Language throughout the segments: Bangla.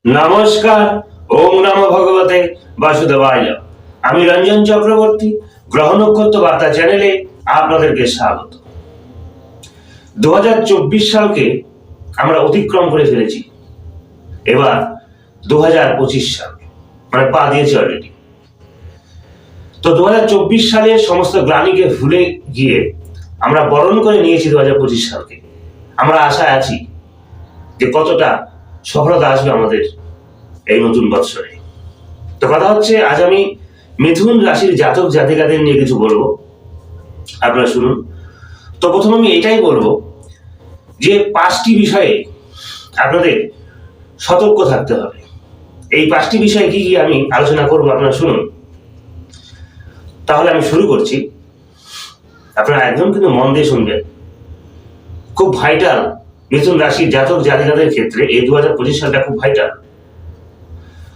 নমস্কার। ওম নমো ভগবতে বাসুদেবায়। আমি রঞ্জন চক্রবর্তী, গ্রহ নক্ষত্র বার্তা চ্যানেলে আপনাদেরকে স্বাগত। 2024 সালকে আমরা অতিক্রম করে ফেলেছি। এবার 2025 সাল, মানে পা দিয়েছি অলরেডি। তো 2024 সালের সমস্ত গ্লানিকে ভুলে গিয়ে আমরা বরণ করে নিয়েছি 2025 সালকে। আমরা আশায় আছি যে কতটা সফলতা আসবে আমাদের এই নতুন বৎসরে। তো কথা হচ্ছে, আজ আমি মিথুন রাশির জাতক জাতিকাদের নিয়ে কিছু বলবো, আপনারা শুনুন। তো প্রথমে আমি এটাই বলবো যে 5টি বিষয়ে আপনাদের সতর্ক থাকতে হবে। এই 5টি বিষয়ে কি কি আমি আলোচনা করবো আপনারা শুনুন। তাহলে আমি শুরু করছি, আপনারা একদম কিন্তু মন দিয়ে শুনবেন। খুব ভাইটাল মিথুন রাশির জাতক জাতিকাদের ক্ষেত্রে এই 2025 সালটা খুব ভাইটাল।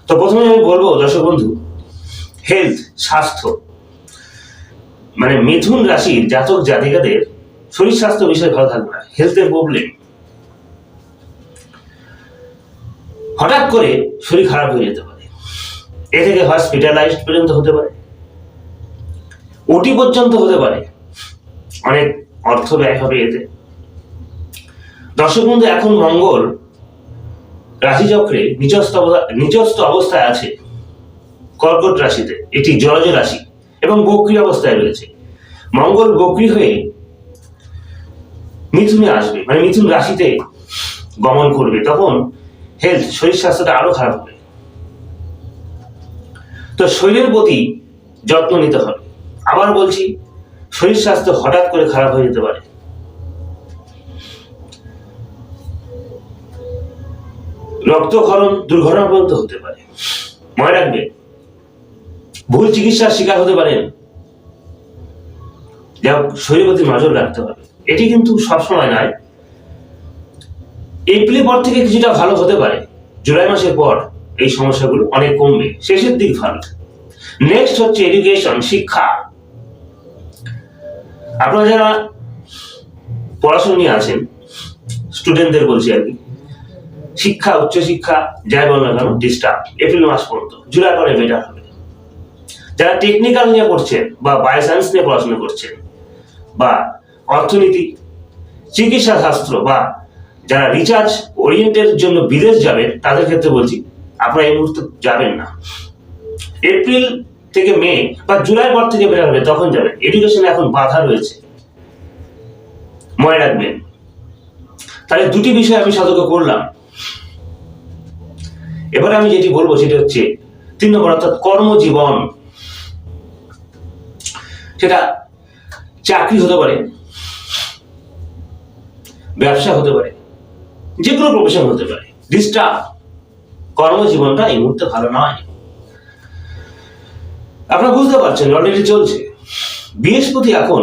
তো প্রথমে আমি বলবো দর্শক বন্ধু, হেলথ, স্বাস্থ্য, মানে মিথুন রাশির জাতক জাতিকাদের শরীর স্বাস্থ্য বিষয়ে ভালো থাকবে না। হেলথের প্রবলেম, হঠাৎ করে শরীর খারাপ হয়ে যেতে পারে, এ থেকে হসপিটালাইজড পর্যন্ত হতে পারে, ওটি পর্যন্ত হতে পারে, অনেক অর্থ ব্যয় হবে এতে। দর্শক বন্ধু, এখন মঙ্গল রাশিচক্রে নিচস্থ অবস্থায় আছে কর্কট রাশিতে। এটি জলজ রাশি এবং বক্রী অবস্থায় রয়েছে। মঙ্গল বক্রী হয়ে মিথুনে আসবে, মানে মিথুন রাশিতে গমন করবে, তখন হেলথ, শরীর স্বাস্থ্যটা আরো খারাপ হবে। তো শরীরের প্রতি যত্ন নিতে হবে। আবার বলছি, শরীর স্বাস্থ্য হঠাৎ করে খারাপ হয়ে যেতে পারে। রক্তক্ষরণ, দুর্ঘটনা পর্যন্ত হতে পারে। মনে রাখবে, ভুল চিকিৎসার শিকার হতে পারেন। শরীরের প্রতি নজর রাখতে হবে। এটি কিন্তু সবসময় নয়। এপ্রিল পর থেকে কিছুটা ভালো হতে পারে, জুলাই মাসের পর এই সমস্যাগুলো অনেক কমবে, শেষের দিক ভালো। নেক্সট হচ্ছে এডুকেশন, শিক্ষা। আপনারা যারা পড়াশোনা নিয়ে আছেন, স্টুডেন্টদের বলছি আর কি, শিক্ষা, উচ্চশিক্ষা যাই বল না কেন, ডিস্টার্ব এপ্রিল মাস পর্যন্ত, জুলাই পরে বেটার হবে। যারা টেকনিক্যাল নিয়ে পড়ছেন বা বায়োসায়েন্স নিয়ে পড়াশোনা করছেন, বা অর্থনীতি, চিকিৎসা শাস্ত্র, বা যারা রিসার্চ ওরিয়েন্টের জন্য বিদেশ যাবেন, তাদের ক্ষেত্রে বলছি আপনারা এই মুহূর্তে যাবেন না। এপ্রিল থেকে মে বা জুলাই পর থেকে বের হবে, তখন যাবেন। এডুকেশনে এখন বাধা রয়েছে, মনে রাখবেন। তাহলে দুটি বিষয় আমি সতর্ক করলাম। এবারে আমি যেটি বলবো সেটা হচ্ছে 3 নম্বর, অর্থাৎ কর্মজীবন। সেটা চাকরি হতে পারে, ব্যবসা হতে পারে, যে কোনো প্রফেশন হতে পারে। ডিস্টার্ব, কর্মজীবনটা এই মুহূর্তে ভালো নয়। আপনারা বুঝতে পারছেন, অলরেডি চলছে। বৃহস্পতি এখন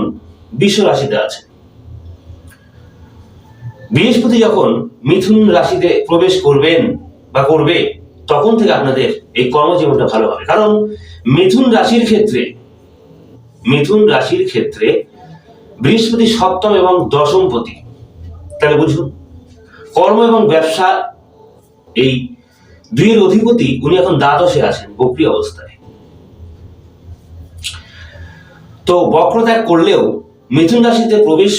বৃষ রাশিতে আছে। বৃহস্পতি যখন মিথুন রাশিতে প্রবেশ করবেন বা করবে, তখন থেকে আপনাদের এই কর্মজীবনটা ভালো হবে। কারণ মিথুন রাশির ক্ষেত্রে বৃহস্পতি 7ম এবং 10ম পতি। তাহলে বুঝুন, কর্ম এবং ব্যবসা, এই দুইয়ের অধিপতি উনি এখন দ্বাদশে আছেন, বক্রী অবস্থায়। তো বক্রত্যাগ করলেও মিথুন রাশিতে প্রবেশ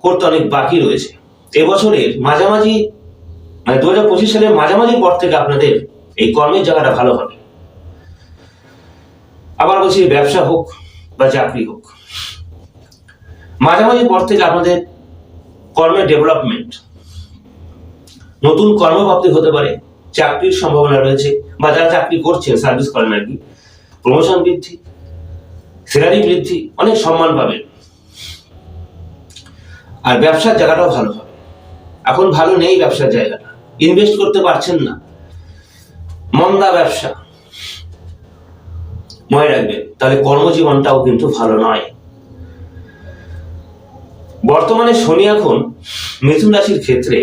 করতে অনেক বাকি রয়েছে। এবছরের মাঝামাঝি, মানে 2025 সালের মাঝামাঝির পর থেকে আপনাদের এই কর্মের জায়গাটা ভালো হবে। আবার বলছি, ব্যবসা হোক বা চাকরি হোক, মাঝামাঝি পর থেকে আপনাদের কর্মের ডেভেলপমেন্ট, নতুন কর্মপ্রাপ্তি হতে পারে, চাকরির সম্ভাবনা রয়েছে, বা যারা চাকরি করছেন, সার্ভিস করেন আর কি, প্রমোশন বৃদ্ধি, স্যালারি বৃদ্ধি, অনেক সম্মান পাবেন। আর ব্যবসার জায়গাটাও ভালো হবে। এখন ভালো নেই ব্যবসার জায়গাটা, ইনভেস্ট করতে পারছেন না, মন্দা ব্যবসা, মনে রাখবেন। তাহলে কর্মজীবনটাও কিন্তু ভালো নয়। বর্তমানে শনি এখন মিথুন রাশির ক্ষেত্রে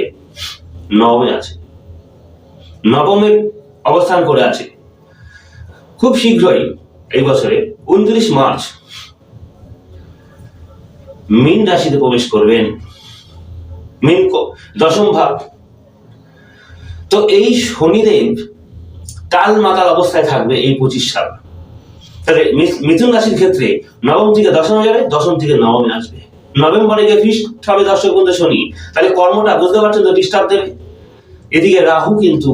নবমে আছে, নবমে অবস্থান করে আছে। খুব শীঘ্রই এই বছরে 29 মার্চ মীন রাশিতে প্রবেশ করবেন। মীন 10ম ভাব। তো এই শনিদেব টাল মাতাল অবস্থায় থাকবে এই 25 সাল। তাহলে মিথুন রাশির ক্ষেত্রে নবম থেকে দশমে যাবে, দশম থেকে নবমে আসবে। নভেম্বরে গিয়ে ফিক্সড হবে দর্শক বন্ধু শনি। তাহলে কর্মটা বুঝতে পারছেন তো ডিস্টার্ব দেবে। এদিকে রাহু কিন্তু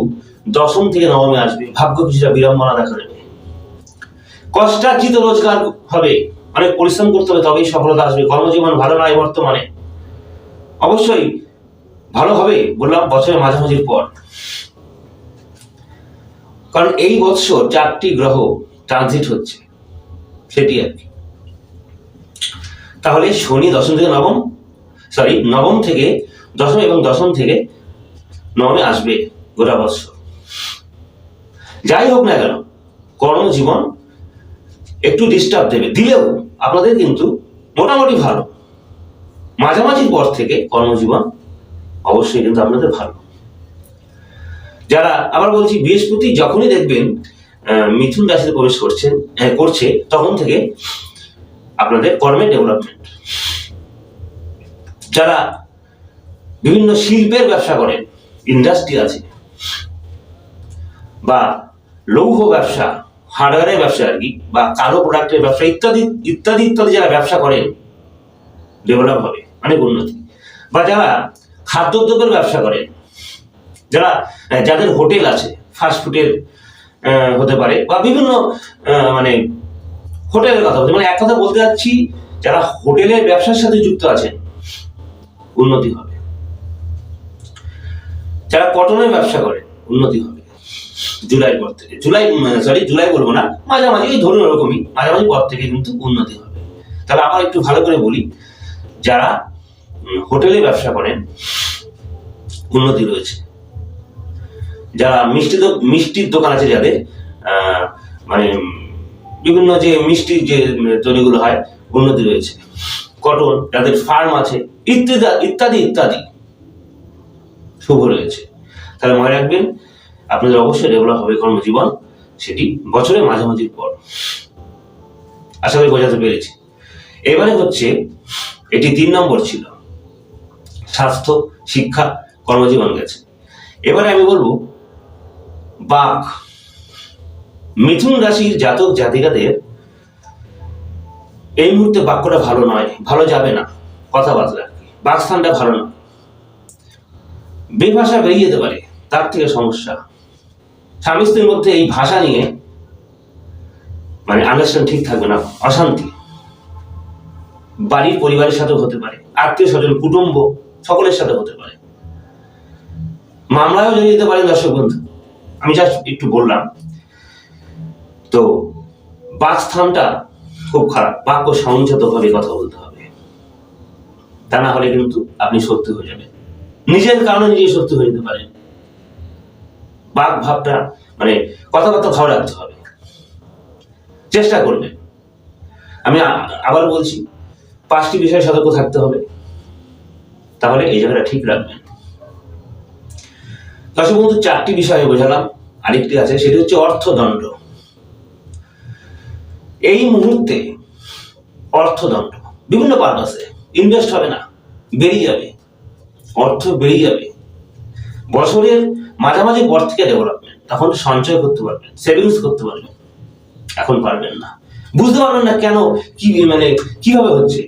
দশম থেকে নবমে আসবে, ভাগ্য কিছুটা বিড়ম্বনা দেখা দেবে। কষ্টার্জিত রোজগার হবে, অনেক পরিশ্রম করতে হবে, তবেই সফলতা আসবে। কর্মজীবন ভালো নয় বর্তমানে, অবশ্যই ভালো হবে বললাম বছরের মাঝামাঝির পর, কারণ এই বছর 4টি গ্রহ ট্রানজিট হচ্ছে, সেটি আর কি। তাহলে শনি নবম থেকে দশম এবং দশম থেকে নবমে আসবে গোটা বছর। যাই হোক না কেন, কর্মজীবন একটু ডিস্টার্ব দিলেও আপনাদের কিন্তু মোটামুটি ভালো। মাঝামাঝির পর থেকে কর্মজীবন অবশ্যই কিন্তু আপনাদের ভালো। যারা, আবার বলছি, বৃহস্পতি যখনই দেখবেন মিথুন রাশিতে প্রবেশ করছে তখন থেকে আপনাদের কর্মের ডেভেলপমেন্ট। যারা বিভিন্ন শিল্পের ব্যবসা করেন, ইন্ডাস্ট্রি আছে, বা লৌহ ব্যবসা, হার্ডওয়্যারের ব্যবসা আর কি, বা কালো প্রোডাক্টের ব্যবসা ইত্যাদি ইত্যাদি ইত্যাদি যারা ব্যবসা করেন, ডেভেলপ হবে, অনেক উন্নতি। বা যারা খাদ্যদ্রব্যের ব্যবসা করেন, যাদের হোটেল আছে, ফাস্টফুডের হতে পারে, বা বিভিন্ন মানে হোটেলের কথা বলতে, মানে এক কথা বলতে যাচ্ছি, যারা হোটেলের ব্যবসার সাথে যুক্ত আছেন, উন্নতি হবে। যারা কটনের ব্যবসা করে, উন্নতি হবে জুলাইয়ের পর থেকে। জুলাই বলবো না, মাঝামাঝি, ওই ধরুন ওরকমই মাঝামাঝি পর থেকে কিন্তু উন্নতি হবে। তাহলে আবার একটু ভালো করে বলি, যারা হোটেলে ব্যবসা করেন, উন্নতি রয়েছে। যারা মিষ্টির দোকান আছে, যাদের মানে বিভিন্ন যে মিষ্টির যে তৈরিগুলো হয়, উন্নতি রয়েছে। কটন, যাদের ফার্ম আছে, ইত্যাদি ইত্যাদি শুভ রয়েছে। তাহলে মনে রাখবেন, আপনাদের অবশ্যই ডেভেলপ হবে কর্মজীবন, সেটি বছরের মাঝামাঝির পর। আশা করি বোঝাতে পেরেছি। এবারে হচ্ছে, এটি 3 নম্বর ছিল, স্বাস্থ্য, শিক্ষা, কর্মজীবন গেছে। এবারে আমি বলবো বাক। মিথুন রাশির জাতক জাতিকাদের এই মুহূর্তে বাক্যটা ভালো নয়, ভালো যাবে না, কথাবার্তা, বাকস্থানটা ভালো না, বেভাষা বেরিয়ে যেতে পারে, তার থেকে সমস্যা। স্বামী স্ত্রীর মধ্যে এই ভাষা নিয়ে মানে আন্ডারস্ট্যান্ড ঠিক থাকবে না, অশান্তি। বাড়ির পরিবারের সাথে হতে পারে, আত্মীয় স্বজন, কুটুম্ব, সকলের সাথে হতে পারে। মামলায়ও জড়িয়ে যেতে পারেন দর্শক বন্ধু, আমি জাস্ট একটু বললাম। তো বাকস্থানটা খুব খারাপ, বাক্য সংযত ভাবে কথা বলতে হবে, তা না হলে কিন্তু আপনি সত্যি হয়ে যাবেন, নিজের কারণে নিজে সত্যি হয়ে যেতে পারেন। বাক ভাবটা মানে কথাবার্তা ভালো রাখতে হবে, চেষ্টা করবেন। আমি আবার বলছি, 5টি বিষয়ে সতর্ক থাকতে হবে, তাহলে এই জায়গাটা ঠিক রাখবেন। দর্শক বন্ধু, 4টি বিষয়ে বোঝালাম, আরেকটি আছে, সেটি হচ্ছে অর্থদণ্ড। এই মুহূর্তে অর্থদণ্ড বিভিন্ন পারপাসে ইনভেস্ট হবে না, বেরিয়ে যাবে, অর্থ বেরিয়ে যাবে। বছরের মাঝামাঝি পর থেকে ডেভেলপমেন্ট, তখন সঞ্চয় করতে পারবেন, সেভিংস করতে পারবেন। এখন পারবেন না, বুঝতে পারবেন না কেন, কি মানে কিভাবে হচ্ছে,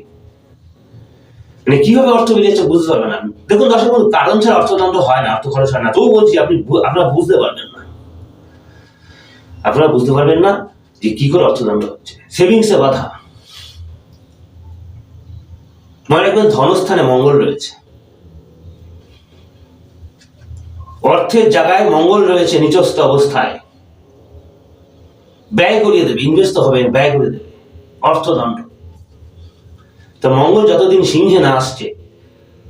মানে কিভাবে অর্থ বেরিয়েছে বুঝতে পারবেন না। দেখুন দর্শক বন্ধু, কারণ ছাড়া অর্থদণ্ড হয় না, অর্থ খরচ হয় না। তবু বলছি, আপনারা বুঝতে পারবেন না, আপনারা বুঝতে পারবেন না যে কি করে অর্থদণ্ড হচ্ছে। সেভিংসে বাধা। মনে রাখবেন, ধনস্থানে মঙ্গল রয়েছে, অর্থের জায়গায় মঙ্গল রয়েছে নিচস্থ অবস্থায়, ব্যয় করিয়ে দেবে, ইনভেস্ট তো হবে, ব্যয় করে দেবে, অর্থদণ্ড। তো মঙ্গল যতদিন সিংহে না আসছে,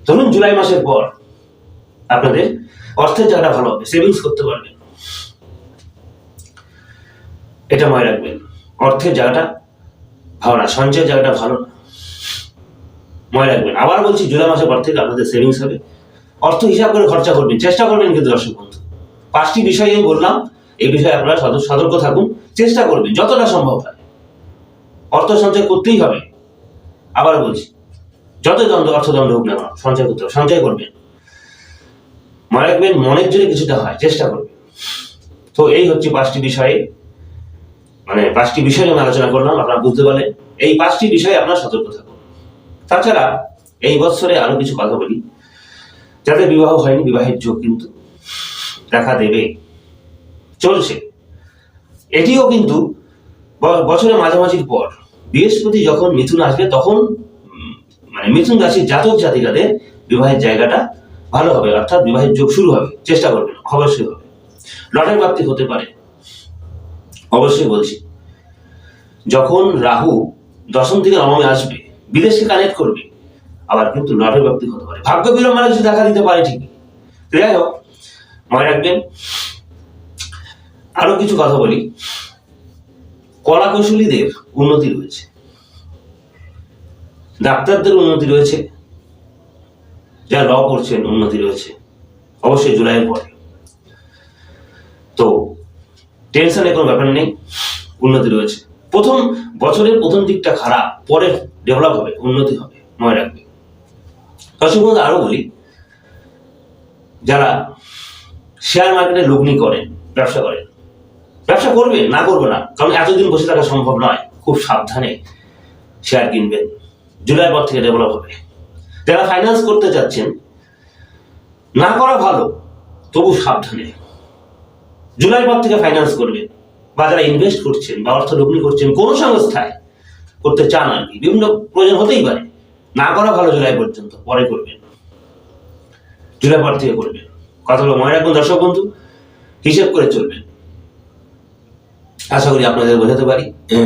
ধরুন জুলাই মাসের পর আপনাদের অর্থের জায়গাটা ভালো হবে, সেভিংস করতে পারবেন। এটা মনে রাখবেন, অর্থের জায়গাটা ভালো না, সঞ্চয়ের জায়গাটা ভালো না, মনে রাখবেন। আবার বলছি, জুলাই মাসের পর থেকে আপনাদের সেভিংস হবে, অর্থ হিসাব করে খরচা করবেন, চেষ্টা করবেন। কিন্তু দর্শক বন্ধু, 5টি বিষয় আমি বললাম, এই বিষয়ে আপনারা সতর্ক থাকুন, চেষ্টা করবেন যতটা সম্ভব হয়। অর্থ সঞ্চয় করতেই হবে, আবার বলছি, যতই অর্থদণ্ড হোক না, সঞ্চয় করতে হবে, সঞ্চয় করবেন। মনে রাখবেন, মনের জন্য কিছুটা হয়, চেষ্টা করবেন। তো এই হচ্ছে 5টি বিষয়ে, মানে 5টি বিষয় নিয়ে আলোচনা করলাম, আপনারা বুঝতে পারলেন। এই 5টি বিষয়ে আপনারা সতর্ক থাকুন। তাছাড়া এই বছরে আরো কিছু কথা বলি। যাদের বিবাহ হয়নি, বিবাহের যোগ কিন্তু দেখা দেবে, চলছে। এটিও কিন্তু বছরের মাঝামাঝির পর বৃহস্পতি যখন মিথুন আসবে, তখন মানে মিথুন রাশির জাতক জাতিকাদের বিবাহের জায়গাটা ভালো হবে, অর্থাৎ বিবাহের যোগ শুরু হবে। চেষ্টা করবেন, অবশ্যই হবে। লটারি প্রাপ্তি হতে পারে, অবশ্যই বলছি। যখন রাহু দশম থেকে নবমে আসবে, বিদেশকে কানেক্ট করবে, আবার কিন্তু লটারি প্রাপ্তি হতে পারে। ভাগ্য বিড়ম্বনা কিছু দেখা দিতে পারে ঠিকই। যাই হোক, মনে রাখবেন। আরো কিছু কথা বলি। কলা কৌশলীদের উন্নতি রয়েছে, ডাক্তারদের উন্নতি রয়েছে, যারা ল করছেন উন্নতি রয়েছে, অবশ্যই জুলাইয়ের পরে। তো টেনশনের কোনো ব্যাপার নেই, উন্নতি রয়েছে। বছরের প্রথম দিকটা খারাপ, পরে ডেভেলপ হবে, উন্নতি হবে, মনে রাখবে। দর্শক বন্ধু, আরো বলি, যারা শেয়ার মার্কেটে লগ্নি করেন, ব্যবসা করেন, ব্যবসা করবেন, না করবো না, কারণ এতদিন বসে থাকা সম্ভব নয়। খুব সাবধানে শেয়ার কিনবেন, জুলাইয়ের পর থেকে ডেভেলপ হবে। যারা ফাইন্যান্স করতে চাচ্ছেন, না করা ভালো, তবু সাবধানে জুলাইয়ের পর থেকে ফাইন্যান্স করবেন। বা যারা ইনভেস্ট করছেন বা অর্থ লগ্নি করছেন, কোন সংস্থায় করতে চান আর কি, বিভিন্ন প্রয়োজন হতেই পারে, না করা ভালো জুলাই পর্যন্ত, পরে করবেন, জুলাই পর থেকে করবেন। কথাগুলো মনে রাখবেন দর্শক বন্ধু, হিসেব করে চলবেন। আশা করি আপনাদের বোঝাতে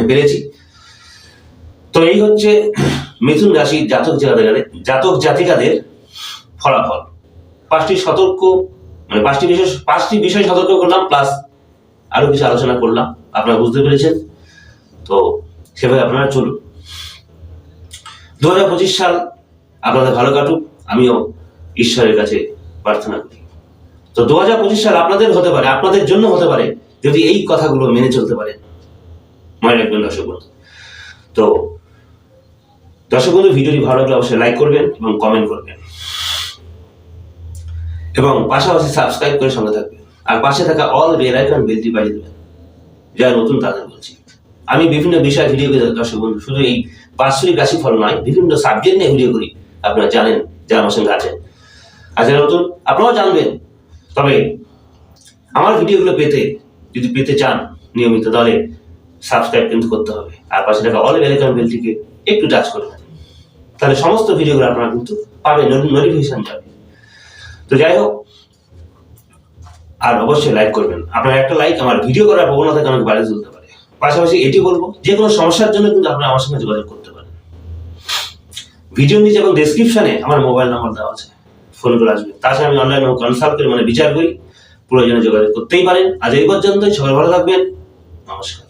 পেরেছি। তো এই হচ্ছে মিথুন রাশির জাতক জাতিকাদের ফলাফল। 5টি বিষয় সতর্ক করলাম, প্লাস আরো কিছু আলোচনা করলাম, আপনারা বুঝতে পেরেছেন। তো সেভাবে আপনারা চলুন। 2025 সাল আপনাদের ভালো কাটুক, আমিও ঈশ্বরের কাছে প্রার্থনা করি। তো 2025 সাল আপনাদের হতে পারে, আপনাদের জন্য হতে পারে, যদি এই কথাগুলো মেনে চলতে পারেন। মনে রাখবেন দর্শক বন্ধু। তো দর্শক বন্ধু, ভিডিওটি ভালো লাগলে অবশ্যই লাইক করবেন এবং কমেন্ট করবেন, এবং পাশাপাশি সাবস্ক্রাইব করে সঙ্গে থাকবেন। আর পাশে থাকা অল বেল আইকন বেলটি বাজিয়ে দেবেন, যারা নতুন তাদের বলছি। আমি বিভিন্ন বিষয় ভিডিও করি দর্শক বন্ধু, শুধু এই বাৎসরিক রাশিফল নয়, বিভিন্ন সাবজেক্ট নিয়ে ভিডিও করি, আপনারা জানেন যারা আমার সঙ্গে আছেন। আর যারা নতুন, আপনারাও জানবেন। তবে আমার ভিডিওগুলো যদি পেতে চান নিয়মিত, তাহলে সাবস্ক্রাইব কিন্তু করতে হবে, আর পাশে থাকা অল বেল আইকন বেলটিকে একটু টাচ করবেন, তাহলে সমস্ত ভিডিওগুলো আপনারা কিন্তু পাবেন, নোটিফিকেশন যাবে। তো যাই হোক, আর অবশ্যই লাইক করবেন। আপনার একটা লাইক আমার ভিডিও করার প্রবণতাকে অনেক বাড়িয়ে তুলতে পারে। পাশাপাশি এটি বলবো, যে কোনো সমস্যার জন্য কিন্তু আপনারা আমার সঙ্গে যোগাযোগ করতে পারেন। ভিডিও নিচে এবং ডেসক্রিপশনে আমার মোবাইল নাম্বার দেওয়া আছে, ফোন করে আসবেন। তাছাড়া আমি অনলাইনে কনসাল্ট করে, মানে বিচার করি, প্রয়োজনে যোগাযোগ করতেই পারেন। আজ এই পর্যন্তই, সবাই ভালো থাকবেন, নমস্কার।